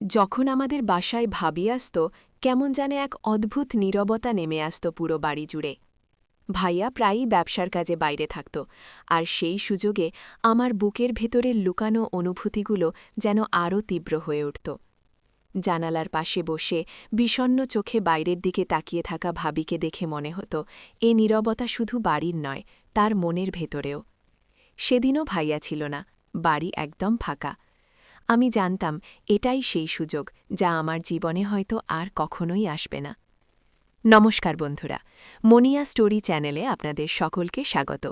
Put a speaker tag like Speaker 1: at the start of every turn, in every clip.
Speaker 1: যখন আমাদের বাসায় ভাবি আসত কেমন জানে এক অদ্ভুত নীরবতা নেমে আসত পুরো বাড়ি জুড়ে। ভাইয়া প্রায়ই ব্যবসার কাজে বাইরে থাকত, আর সেই সুযোগে আমার বুকের ভেতরের লুকানো অনুভূতিগুলো যেন আরও তীব্র হয়ে উঠত। জানালার পাশে বসে বিষণ্ণ চোখে বাইরের দিকে তাকিয়ে থাকা ভাবিকে দেখে মনে হতো এ নীরবতা শুধু বাড়ির নয়, তার মনের ভেতরেও। সেদিনও ভাইয়া ছিল না, বাড়ি একদম ফাঁকা। আমি জানতাম এটাই সেই সুযোগ যা আমার জীবনে হয়তো আর কখনোই আসবে না। নমস্কার বন্ধুরা, মনিয়া স্টোরি চ্যানেলে আপনাদের সকলকে স্বাগত।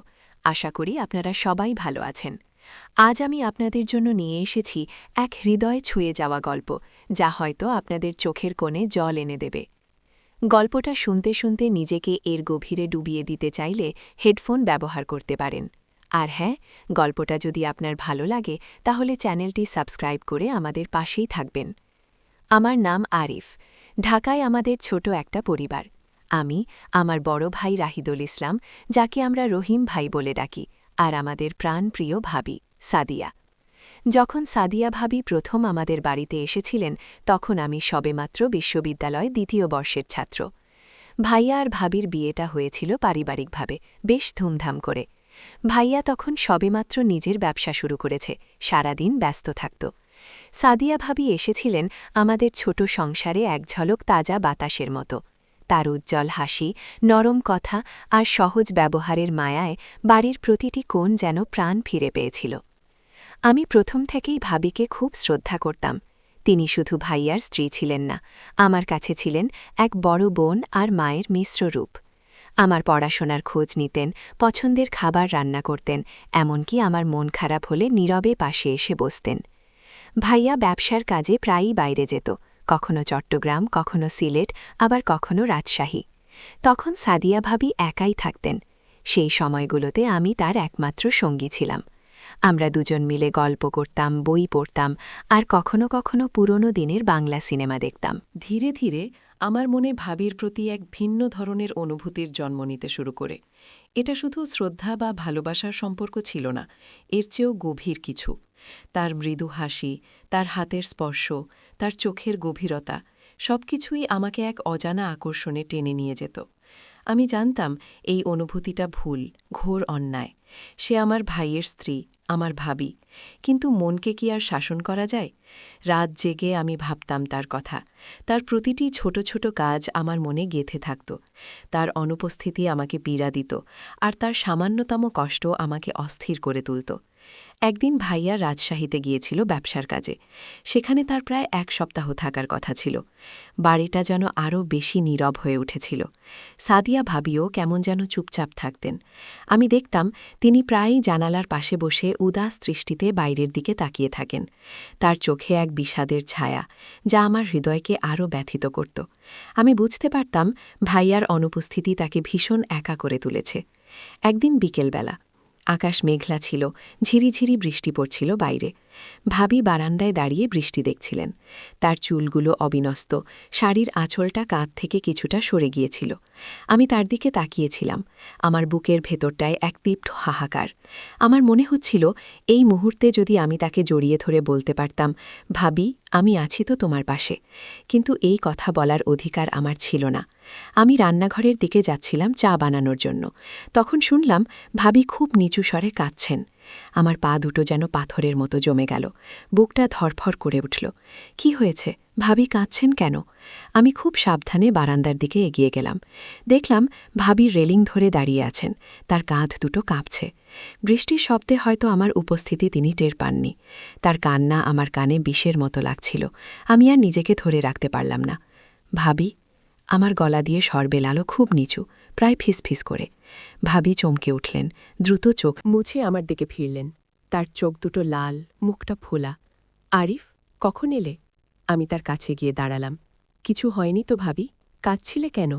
Speaker 1: আশা করি আপনারা সবাই ভালো আছেন। আজ আমি আপনাদের জন্য নিয়ে এসেছি এক হৃদয় ছুঁয়ে যাওয়া গল্প, যা হয়তো আপনাদের চোখের কোণে জল এনে দেবে। গল্পটা শুনতে শুনতে নিজেকে এর গভীরে ডুবিয়ে দিতে চাইলে হেডফোন ব্যবহার করতে পারেন। আর হ্যাঁ, গল্পটা যদি আপনার ভালো লাগে তাহলে চ্যানেলটি সাবস্ক্রাইব করে আমাদের পাশেই থাকবেন। আমার নাম আরিফ। ঢাকায় আমাদের ছোট একটা পরিবার। আমি, আমার বড় ভাই রাহিদুল ইসলাম, যাকে আমরা রহিম ভাই বলে ডাকি, আর আমাদের প্রাণপ্রিয় ভাবি সাদিয়া। যখন সাদিয়া ভাবি প্রথম আমাদের বাড়িতে এসেছিলেন তখন আমি সবেমাত্র বিশ্ববিদ্যালয় দ্বিতীয় বর্ষের ছাত্র। ভাইয়া আর ভাবির বিয়েটা হয়েছিল পারিবারিকভাবে, বেশ ধুমধাম করে। ভাইয়া তখন সবেমাত্র নিজের ব্যবসা শুরু করেছে, সারাদিন ব্যস্ত থাকত। সাদিয়া ভাবি এসেছিলেন আমাদের ছোট সংসারে এক ঝলক তাজা বাতাসের মতো। তার উজ্জ্বল হাসি, নরম কথা আর সহজ ব্যবহারের মায়ায় বাড়ির প্রতিটি কোণ যেন প্রাণ ফিরে পেয়েছিল। আমি প্রথম থেকেই ভাবিকে খুব শ্রদ্ধা করতাম। তিনি শুধু ভাইয়ার স্ত্রী ছিলেন না, আমার কাছে ছিলেন এক বড় বোন আর মায়ের মিশ্র রূপ। আমার পড়াশোনার খোঁজ নিতেন, পছন্দের খাবার রান্না করতেন, এমনকি আমার মন খারাপ হলে নীরবে পাশে এসে বসতেন। ভাইয়া ব্যবসার কাজে প্রায়ই বাইরে যেত, কখনো চট্টগ্রাম, কখনো সিলেট, আবার কখনো রাজশাহী। তখন সাদিয়া ভাবি একাই থাকতেন। সেই সময়গুলোতে আমি তার একমাত্র সঙ্গী ছিলাম। আমরা দুজন মিলে গল্প করতাম, বই পড়তাম, আর কখনো কখনো পুরনো দিনের বাংলা সিনেমা দেখতাম। ধীরে ধীরে আমার মনে ভাবির প্রতি এক ভিন্ন ধরনের অনুভূতির জন্ম নিতে শুরু করে। এটা শুধু শ্রদ্ধা বা ভালোবাসার সম্পর্ক ছিল না, এর চেয়েও গভীর কিছু। তার মৃদু হাসি, তার হাতের স্পর্শ, তার চোখের গভীরতা, সবকিছুই আমাকে এক অজানা আকর্ষণে টেনে নিয়ে যেত। আমি জানতাম এই অনুভূতিটা ভুল, ঘোর অন্যায়। সে আমার ভাইয়ের স্ত্রী, আমার ভাবি, কিন্তু মনকে কি আর শাসন করা যায়? রাত জেগে আমি ভাবতাম তার কথা। তার প্রতিটি ছোট ছোট কাজ আমার মনে গেঁথে থাকত। তার অনুপস্থিতি আমাকে পীড়া দিত, আর তার সামান্যতম কষ্ট আমাকে অস্থির করে তুলত। একদিন ভাইয়া রাজশাহীতে গিয়েছিল ব্যবসার কাজে। সেখানে তার প্রায় এক সপ্তাহ থাকার কথা ছিল। বাড়িটা যেন আরও বেশি নীরব হয়ে উঠেছিল। সাদিয়া ভাবিও কেমন যেন চুপচাপ থাকতেন। আমি দেখতাম তিনি প্রায়ই জানালার পাশে বসে উদাস দৃষ্টিতে বাইরের দিকে তাকিয়ে থাকেন। তার চোখে এক বিষাদের ছায়া, যা আমার হৃদয়কে আরও ব্যথিত করত। আমি বুঝতে পারতাম ভাইয়ার অনুপস্থিতি তাকে ভীষণ একা করে তুলেছে। একদিন বিকেলবেলা আকাশ মেঘলা ছিল, ঝিরিঝিরি বৃষ্টি পড়ছিল বাইরে। ভাবি বারান্দায় দাঁড়িয়ে বৃষ্টি দেখছিলেন। তার চুলগুলো অবিন্যস্ত, শাড়ির আঁচলটা কাঁধ থেকে কিছুটা সরে গিয়েছিল। আমি তার দিকে তাকিয়েছিলাম, আমার বুকের ভেতরটায় এক তীব্র হাহাকার। আমার মনে হচ্ছিল এই মুহূর্তে যদি আমি তাকে জড়িয়ে ধরে বলতে পারতাম, ভাবি, আমি আছি তো তোমার পাশে। কিন্তু এই কথা বলার অধিকার আমার ছিল না। আমি রান্নাঘরের দিকে যাচ্ছিলাম চা বানানোর জন্য। তখন শুনলাম ভাবি খুব নিচু স্বরে কাঁদছেন। আমার পা দুটো যেন পাথরের মতো জমে গেল, বুকটা ধরফর করে উঠল। কি হয়েছে? ভাবি কাঁদছেন কেন? আমি খুব সাবধানে বারান্দার দিকে এগিয়ে গেলাম। দেখলাম ভাবি রেলিং ধরে দাঁড়িয়ে আছেন, তার কাঁধ দুটো কাঁপছে। বৃষ্টির শব্দে হয়তো আমার উপস্থিতি তিনি টের পাননি। তার কান্না আমার কানে বিষের মতো লাগছিল। আমি আর নিজেকে ধরে রাখতে পারলাম না। ভাবি, আমার গলা দিয়ে স্বর বেলালো খুব নিচু, প্রায় ফিসফিস করে। ভাবি চমকে উঠলেন, দ্রুত চোখ মুছে আমার দিকে ফিরলেন। তার চোখ দুটো লাল, মুখটা ফোলা। আরিফ, কখন এলে? আমি তার কাছে গিয়ে দাঁড়ালাম। কিছু হয়নি তো ভাবি? কাঁদছিলে কেন?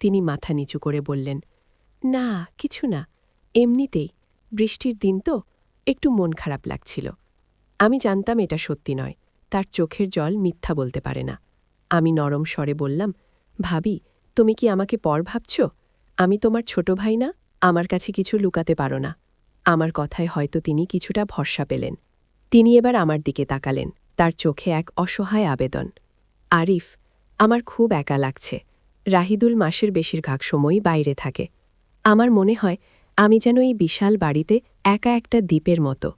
Speaker 1: তিনি মাথা নিচু করে বললেন, না, কিছু না, এমনিতেই। বৃষ্টির দিন তো, একটু মন খারাপ লাগছিল। আমি জানতাম এটা সত্যি নয়, তার চোখের জল মিথ্যা বলতে পারে না। আমি নরম স্বরে বললাম, ভাবি, তুমি কি আমাকে পর ভাবছ? আমি তোমার ছোট ভাই না? আমার কাছে কিছু লুকাতে পারো না। আমার কথায় হয়তো তিনি কিছুটা ভরসা পেলেন। তিনি এবার আমার দিকে তাকালেন, তার চোখে এক অসহায় আবেদন। আরিফ, আমার খুব একা লাগছে। রাহিদুল মাসের বেশিরভাগ সময়ই বাইরে থাকে। আমার মনে হয় আমি যেন এই বিশাল বাড়িতে একা একটা দ্বীপের মতো।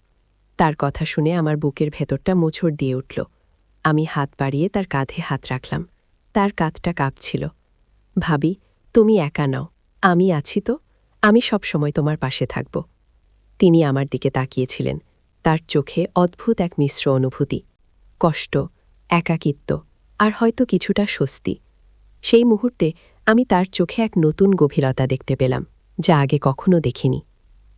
Speaker 1: তার কথা শুনে আমার বুকের ভেতরটা মোচড় দিয়ে উঠল। আমি হাত বাড়িয়ে তার কাঁধে হাত রাখলাম। তার কাঁধটা কাঁপছিল। ভাবি, তুমি একা নাও, আমি আছি তো, আমি সব সময় তোমার পাশে থাকব। তিনি আমার দিকে তাকিয়েছিলেন। তার চোখে অদ্ভুত এক মিশ্র অনুভূতি, কষ্ট, একাকিত্ব আর হয়তো কিছুটা স্বস্তি। সেই মুহূর্তে আমি তার চোখে এক নতুন গভীরতা দেখতে পেলাম, যা আগে কখনো দেখিনি।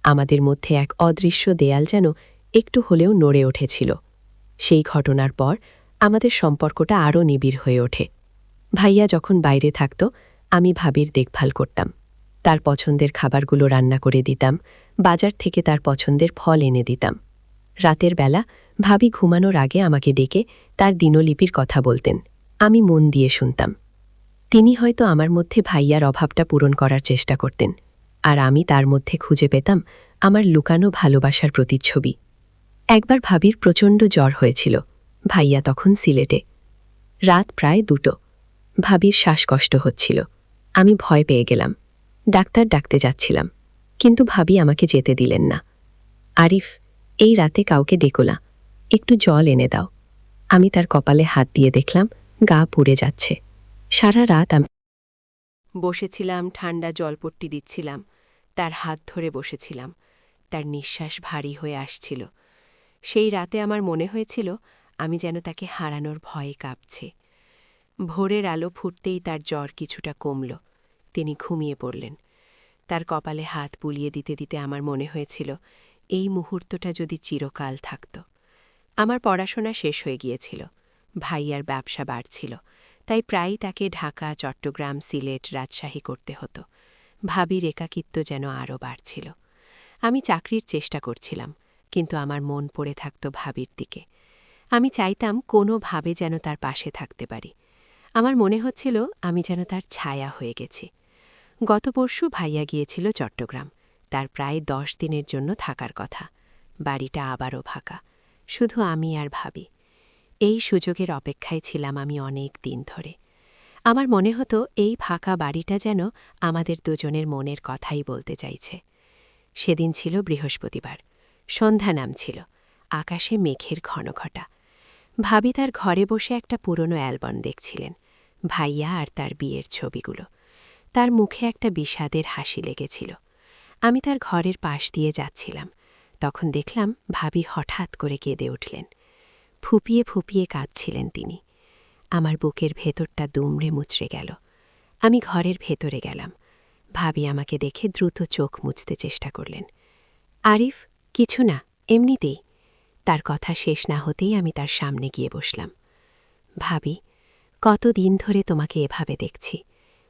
Speaker 1: আমাদের মধ্যে এক অদৃশ্য দেয়াল যেন একটু হলেও নড়ে উঠেছিল। সেই ঘটনার পর আমাদের সম্পর্কটা আরও নিবিড় হয়ে ওঠে। ভাইয়া যখন বাইরে থাকত, আমি ভাবির দেখভাল করতাম। তার পছন্দের খাবারগুলো রান্না করে দিতাম, বাজার থেকে তার পছন্দের ফল এনে দিতাম। রাতের বেলা ভাবি ঘুমানোর আগে আমাকে ডেকে তার দিনলিপির কথা বলতেন। আমি মন দিয়ে শুনতাম। তিনি হয়তো আমার মধ্যে ভাইয়ার অভাবটা পূরণ করার চেষ্টা করতেন, আর আমি তার মধ্যে খুঁজে পেতাম আমার লুকানো ভালোবাসার প্রতিচ্ছবি। একবার ভাবির প্রচণ্ড জ্বর হয়েছিল। ভাইয়া তখন সিলেটে। রাত প্রায় 2টো। ভাবির শ্বাসকষ্ট হচ্ছিল। আমি ভয় পেয়ে গেলাম। ডাক্তার ডাকতে যাচ্ছিলাম, কিন্তু ভাবি আমাকে যেতে দিলেন না। আরিফ, এই রাতে কাউকে ডেকোলা, একটু জল এনে দাও। আমি তার কপালে হাত দিয়ে দেখলাম গা পুড়ে যাচ্ছে। সারা রাত আমি বসেছিলাম, ঠান্ডা জলপট্টি দিচ্ছিলাম, তার হাত ধরে বসেছিলাম। তার নিঃশ্বাস ভারী হয়ে আসছিল। সেই রাতে আমার মনে হয়েছিল আমি যেন তাকে হারানোর ভয়ে কাঁপছে। ভোরের আলো ফুটতেই তার জ্বর কিছুটা কমল। তিনি ঘুমিয়ে পড়লেন। তার কপালে হাত বুলিয়ে দিতে দিতে আমার মনে হয়েছিল এই মুহূর্তটা যদি চিরকাল থাকত। আমার পড়াশোনা শেষ হয়ে গিয়েছিল। ভাইয়ার ব্যবসা বাড়ছিল, তাই প্রায়ই তাকে ঢাকা, চট্টগ্রাম, সিলেট, রাজশাহী করতে হতো। ভাবির একাকিত্ব যেন আরও বাড়ছিল। আমি চাকরির চেষ্টা করছিলাম, কিন্তু আমার মন পড়ে থাকত ভাবির দিকে। আমি চাইতাম কোনোভাবে যেন তার পাশে থাকতে পারি। আমার মনে হচ্ছিল আমি যেন তার ছায়া হয়ে গেছি। গত পরশু ভাইয়া গিয়েছিল চট্টগ্রাম। তার প্রায় 10 দিনের জন্য থাকার কথা। বাড়িটা আবারও ফাঁকা, শুধু আমি আর ভাবি। এই সুযোগের অপেক্ষায় ছিলাম আমি অনেক দিন ধরে। আমার মনে হতো এই ফাঁকা বাড়িটা যেন আমাদের দুজনের মনের কথাই বলতে চাইছে। সেদিন ছিল বৃহস্পতিবার। সন্ধ্যা নামছিল। আকাশে মেঘের ঘনঘটা। ভাবি তার ঘরে বসে একটা পুরনো অ্যালবাম দেখছিলেন, ভাইয়া আর তার বিয়ের ছবিগুলো। তার মুখে একটা বিষাদের হাসি লেগেছিল। আমি তার ঘরের পাশ দিয়ে যাচ্ছিলাম। তখন দেখলাম ভাবি হঠাৎ করে কেঁদে উঠলেন। ফুপিয়ে ফুপিয়ে কাঁদছিলেন তিনি। আমার বুকের ভেতরটা দুমড়ে মুচড়ে গেল। আমি ঘরের ভেতরে গেলাম। ভাবি আমাকে দেখে দ্রুত চোখ মুছতে চেষ্টা করলেন। আরিফ, কিছু না, এমনিতেই। তার কথা শেষ না হতেই আমি তার সামনে গিয়ে বসলাম। ভাবি, কতদিন ধরে তোমাকে এভাবে দেখছি।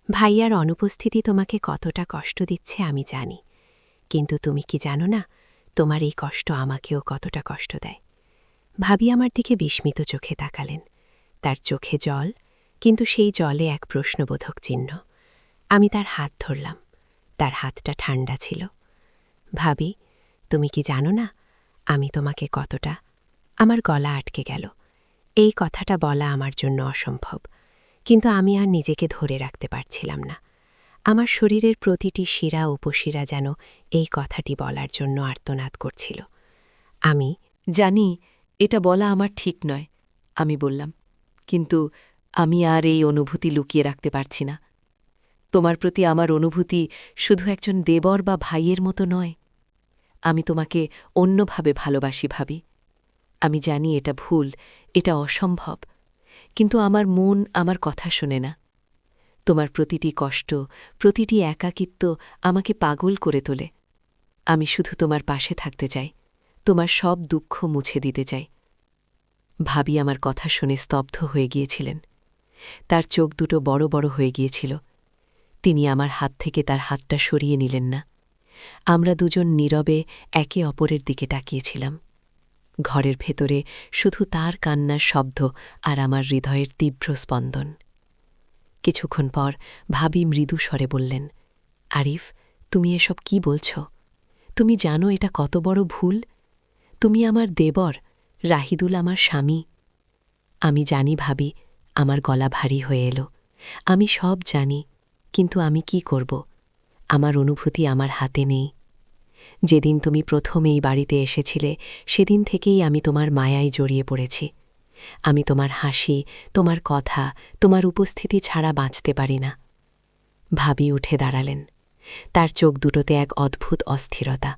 Speaker 1: ভাইয়ার অনুপস্থিতি তোমাকে কতটা কষ্ট দিচ্ছে আমি জানি, কিন্তু তুমি কি জানো না, তোমার এই কষ্ট আমাকেও কতটা কষ্ট দেয়। ভাবি আমার দিকে বিস্মিত চোখে তাকালেন। তার চোখে জল, কিন্তু সেই জলে এক প্রশ্নবোধক চিহ্ন। আমি তার হাত ধরলাম। তার হাতটা ঠান্ডা ছিল। ভাবি, তুমি কি জানো না আমি তোমাকে কতটা... আমার গলা আটকে গেল। এই কথাটা বলা আমার জন্য অসম্ভব, কিন্তু আমি আর নিজেকে ধরে রাখতে পারছিলাম না। আমার শরীরের প্রতিটি শিরা উপশিরা যেন এই কথাটি বলার জন্য আর্তনাদ করছিল। আমি
Speaker 2: জানি এটা বলা আমার ঠিক নয়, আমি বললাম, কিন্তু আমি আর এই অনুভূতি লুকিয়ে রাখতে পারছি না। তোমার প্রতি আমার অনুভূতি শুধু একজন দেবর বা ভাইয়ের মতো নয়। আমি তোমাকে অন্যভাবে ভালোবাসি ভাবি। আমি জানি এটা ভুল, এটা অসম্ভব, কিন্তু আমার মন আমার কথা শোনে না। তোমার প্রতিটি কষ্ট, প্রতিটি একাকিত্ব আমাকে পাগল করে তোলে। আমি শুধু তোমার পাশে থাকতে চাই, তোমার সব দুঃখ মুছে দিতে চাই। ভাবি আমার কথা শুনে স্তব্ধ হয়ে গিয়েছিলেন। তার চোখ দুটো বড় বড় হয়ে গিয়েছিল। তিনি আমার হাত থেকে তার হাতটা সরিয়ে নিলেন না। আমরা দুজন নীরবে একে অপরের দিকে তাকিয়েছিলাম। ঘরের ভেতরে শুধু তার কান্নার শব্দ আর আমার হৃদয়ের তীব্র স্পন্দন। কিছুক্ষণ পর ভাবি মৃদু স্বরে বললেন, আরিফ, তুমি এসব কি বলছ? তুমি জানো এটা কত বড় ভুল? তুমি আমার দেবর, রাহিদুল আমার স্বামী। আমি জানি ভাবি, আমার গলা ভারী হয়ে এলো। আমি সব জানি, কিন্তু আমি কি করব? আমার অনুভূতি আমার হাতে নেই। যেদিন তুমি প্রথম এই বাড়িতে এসেছিলে, সেদিন থেকেই আমি তোমার মায়ায় জড়িয়ে পড়েছি। আমি তোমার হাসি, তোমার কথা, তোমার উপস্থিতি ছাড়া বাঁচতে পারি না। ভাবি উঠে দাঁড়ালেন। তার চোখ দুটোতে এক অদ্ভুত অস্থিরতা।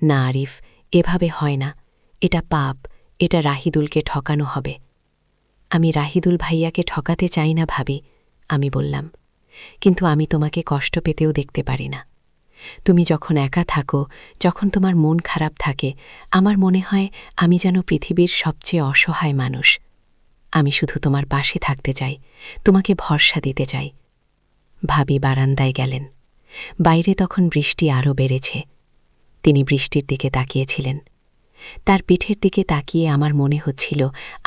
Speaker 2: না আরিফ, এভাবে হয় না। এটা পাপ, এটা রাহিদুলকে ঠকানো হবে। আমি রাহিদুল ভাইয়াকে ঠকাতে চাই না ভাবি, আমি বললাম। কিন্তু আমি তোমাকে কষ্ট পেতেও দেখতে পারি না। তুমি যখন একা থাকো, যখন তোমার মন খারাপ থাকে, আমার মনে হয় আমি যেন পৃথিবীর সবচেয়ে অসহায় মানুষ। আমি শুধু তোমার পাশে থাকতে চাই, তোমাকে ভরসা দিতে চাই। ভাবি বারান্দায় গেলেন। বাইরে তখন বৃষ্টি আরও বেড়েছে। তিনি বৃষ্টির দিকে তাকিয়েছিলেন। তার পিঠের দিকে তাকিয়ে আমার মনে হচ্ছিল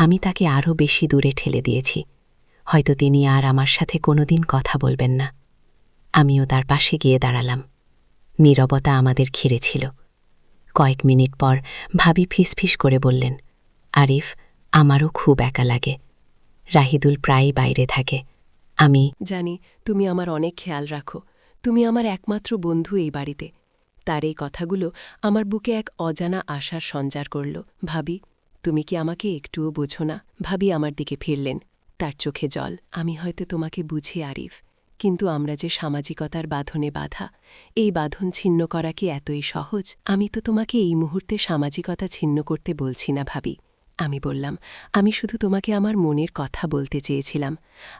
Speaker 2: আমি তাকে আরও বেশি দূরে ঠেলে দিয়েছি। হয়তো তিনি আর আমার সাথে কোনোদিন কথা বলবেন না। আমিও তার পাশে গিয়ে দাঁড়ালাম। নীরবতা আমাদের ঘিরে ছিল। কয়েক মিনিট পর ভাবি ফিসফিস করে বললেন, আরিফ, আমারও খুব একা লাগে। রাহিদুল প্রায়ই বাইরে থাকে। আমি
Speaker 3: জানি তুমি আমার অনেক খেয়াল রাখো। তুমি আমার একমাত্র বন্ধু এই বাড়িতে। তার এই কথাগুলো আমার বুকে এক অজানা আশার সঞ্চার করল। ভাবি, তুমি কি আমাকে একটুও বোঝো না? ভাবি আমার দিকে ফিরলেন, তার চোখে জল। আমি হয়তো তোমাকে বুঝি আরিফ, কিন্তু আমরা যে সামাজিকতার বাঁধনে বাঁধা, এই বাঁধন ছিন্ন করা কি এতই সহজ? আমি তো তোমাকে এই মুহূর্তে সামাজিকতা ছিন্ন করতে বলছি না ভাবি। আমি বললাম, আমি শুধু তোমাকে আমার মনের কথা বলতে চেয়েছিলাম।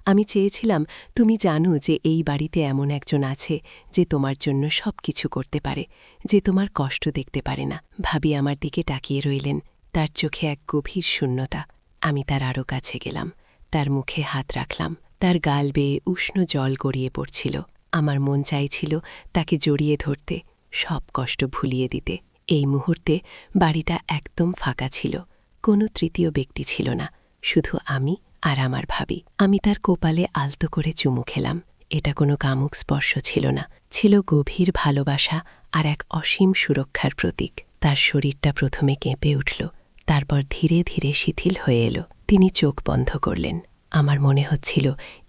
Speaker 3: আমি চেয়েছিলাম তুমি জানো যে এই বাড়িতে এমন একজন আছে যে তোমার জন্য সব কিছু করতে পারে, যে তোমার কষ্ট দেখতে পারে না। ভাবি আমার দিকে তাকিয়ে রইলেন, তার চোখে এক গভীর শূন্যতা। আমি তার আরও কাছে গেলাম, তার মুখে হাত রাখলাম। তার গাল বেয়ে উষ্ণ জল গড়িয়ে পড়ছিল। আমার মন চাইছিল তাকে জড়িয়ে ধরতে, সব কষ্ট ভুলিয়ে দিতে। এই মুহূর্তে বাড়িটা একদম ফাঁকা ছিল। কোনো তৃতীয় ব্যক্তি ছিল না, শুধু আমি আর আমার ভাবি। আমি তার কপালে আলতো করে চুমু খেলাম। এটা কোনো কামুক স্পর্শ ছিল না, ছিল গভীর ভালোবাসা আর এক অসীম সুরক্ষার প্রতীক। তার শরীরটা প্রথমে কেঁপে উঠল, তারপর ধীরে ধীরে শিথিল হয়ে এলো। তিনি চোখ বন্ধ করলেন। আমার মনে হচ্ছিল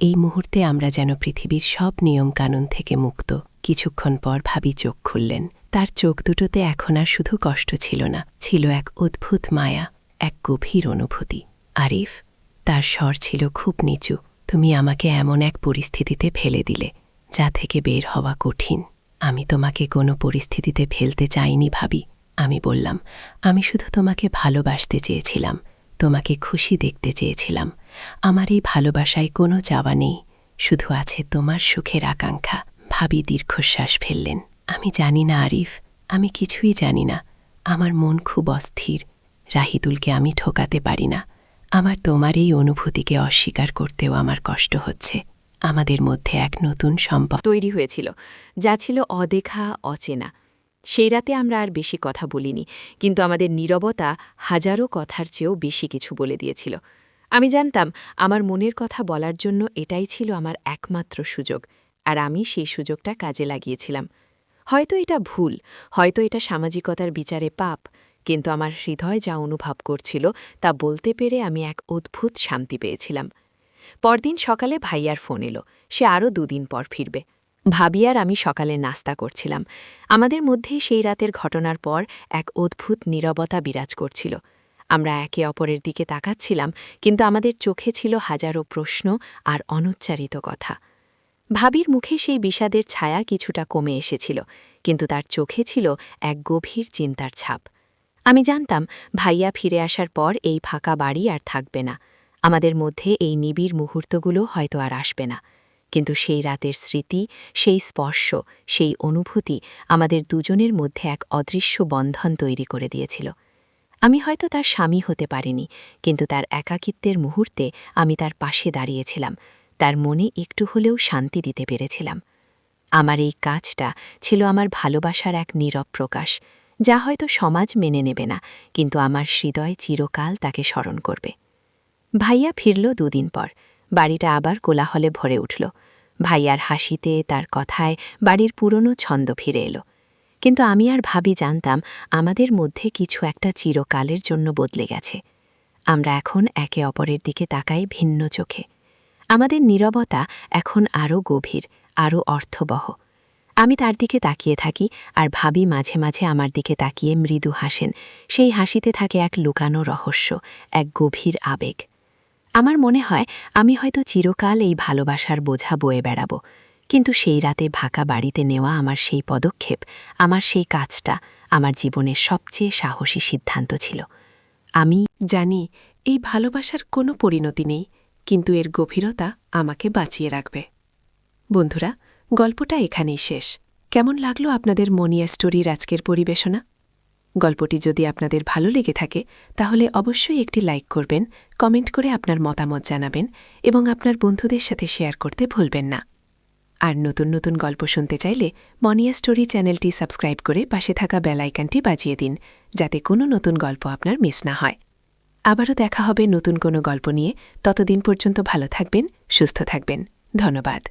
Speaker 3: এই মুহূর্তে আমরা যেন পৃথিবীর সব নিয়ম কানুন থেকে মুক্ত। কিছুক্ষণ পর ভাবি চোখ খুললেন। তার চোখ দুটোতে এখন আর শুধু কষ্ট ছিল না, ছিল এক অদ্ভুত মায়া, এক গভীর অনুভূতি। আরিফ, তার স্বর ছিল খুব নিচু, তুমি আমাকে এমন এক পরিস্থিতিতে ফেলে দিলে যা থেকে বের হওয়া কঠিন। আমি তোমাকে কোনো পরিস্থিতিতে ফেলতে চাইনি ভাবি, আমি বললাম। আমি শুধু তোমাকে ভালোবাসতে চেয়েছিলাম, তোমাকে খুশি দেখতে চেয়েছিলাম। আমার এই ভালোবাসায় কোনো চাওয়া নেই, শুধু আছে তোমার সুখের আকাঙ্ক্ষা। ভাবি দীর্ঘশ্বাস ফেললেন। আমি জানি না আরিফ, আমি কিছুই জানি না। আমার মন খুব অস্থির। রাহিদুলকে আমি ঠকাতে পারি না। আমার তোমার এই অনুভূতিকে অস্বীকার করতেও আমার কষ্ট হচ্ছে। আমাদের মধ্যে এক নতুন সম্পর্ক
Speaker 1: তৈরি হয়েছিল, যা ছিল অদেখা, অচেনা। সেই রাতে আমরা আর বেশি কথা বলিনি, কিন্তু আমাদের নীরবতা হাজারো কথার চেয়েও বেশি কিছু বলে দিয়েছিল। আমি জানতাম আমার মনের কথা বলার জন্য এটাই ছিল আমার একমাত্র সুযোগ, আর আমি সেই সুযোগটা কাজে লাগিয়েছিলাম। হয়তো এটা ভুল, হয়তো এটা সামাজিকতার বিচারে পাপ, কিন্তু আমার হৃদয় যা অনুভব করছিল তা বলতে পেরে আমি এক অদ্ভুত শান্তি পেয়েছিলাম। পরদিন সকালে ভাইয়ার ফোন এলো, সে আরও 2 দিন পর ফিরবে। ভাবি আর আমি সকালে নাস্তা করছিলাম। আমাদের মধ্যেই সেই রাতের ঘটনার পর এক অদ্ভুত নীরবতা বিরাজ করছিল। আমরা একে অপরের দিকে তাকাচ্ছিলাম, কিন্তু আমাদের চোখে ছিল হাজারো প্রশ্ন আর অনুচ্চারিত কথা। ভাবির মুখে সেই বিষাদের ছায়া কিছুটা কমে এসেছিল, কিন্তু তার চোখে ছিল এক গভীর চিন্তার ছাপ। আমি জানতাম ভাইয়া ফিরে আসার পর এই ফাঁকা বাড়ি আর থাকবে না, আমাদের মধ্যে এই নিবিড় মুহূর্তগুলো হয়তো আর আসবে না। কিন্তু সেই রাতের স্মৃতি, সেই স্পর্শ, সেই অনুভূতি আমাদের দুজনের মধ্যে এক অদৃশ্য বন্ধন তৈরি করে দিয়েছিল। আমি হয়তো তার স্বামী হতে পারিনি, কিন্তু তার একাকিত্বের মুহূর্তে আমি তার পাশে দাঁড়িয়েছিলাম, তার মনে একটু হলেও শান্তি দিতে পেরেছিলাম। আমার এই কাজটা ছিল আমার ভালোবাসার এক নীরব প্রকাশ, যা হয়তো সমাজ মেনে নেবে না, কিন্তু আমার হৃদয় চিরকাল তাকে স্মরণ করবে। ভাইয়া ফিরল 2 দিন পর। বাড়িটা আবার কোলাহলে ভরে উঠল। ভাইয়ার হাসিতে, তার কথায় বাড়ির পুরনো ছন্দ ফিরে এলো। কিন্তু আমি আর ভাবি জানতাম আমাদের মধ্যে কিছু একটা চিরকালের জন্য বদলে গেছে।
Speaker 2: আমরা এখন একে অপরের দিকে তাকাই ভিন্ন চোখে। আমাদের নীরবতা এখন আরও গভীর, আরও অর্থবহ। আমি তার দিকে তাকিয়ে থাকি আর ভাবি মাঝে মাঝে আমার দিকে তাকিয়ে মৃদু হাসেন। সেই হাসিতে থাকে এক লুকানো রহস্য, এক গভীর আবেগ। আমার মনে হয় আমি হয়তো চিরকাল এই ভালোবাসার বোঝা বয়ে বেড়াব, কিন্তু সেই রাতে ভাকা বাড়িতে নেওয়া আমার সেই পদক্ষেপ, আমার সেই কাজটা আমার জীবনের সবচেয়ে সাহসী সিদ্ধান্ত ছিল। আমি
Speaker 1: জানি এই ভালোবাসার কোনো পরিণতি নেই, কিন্তু এর গভীরতা আমাকে বাঁচিয়ে রাখবে। বন্ধুরা, গল্পটা এখানেই শেষ। কেমন লাগলো আপনাদের মনিয়া স্টোরির আজকের পরিবেশনা? গল্পটি যদি আপনাদের ভালো লেগে থাকে তাহলে অবশ্যই একটি লাইক করবেন, কমেন্ট করে আপনার মতামত জানাবেন এবং আপনার বন্ধুদের সাথে শেয়ার করতে ভুলবেন না। আর নতুন নতুন গল্প শুনতে চাইলে মনিয়া স্টোরি চ্যানেলটি সাবস্ক্রাইব করে পাশে থাকা বেল আইকনটি বাজিয়ে দিন, যাতে কোনো নতুন গল্প আপনার মিস না হয়। আবারও দেখা হবে নতুন কোনো গল্প নিয়ে। ততদিন পর্যন্ত ভালো থাকবেন, সুস্থ থাকবেন। ধন্যবাদ।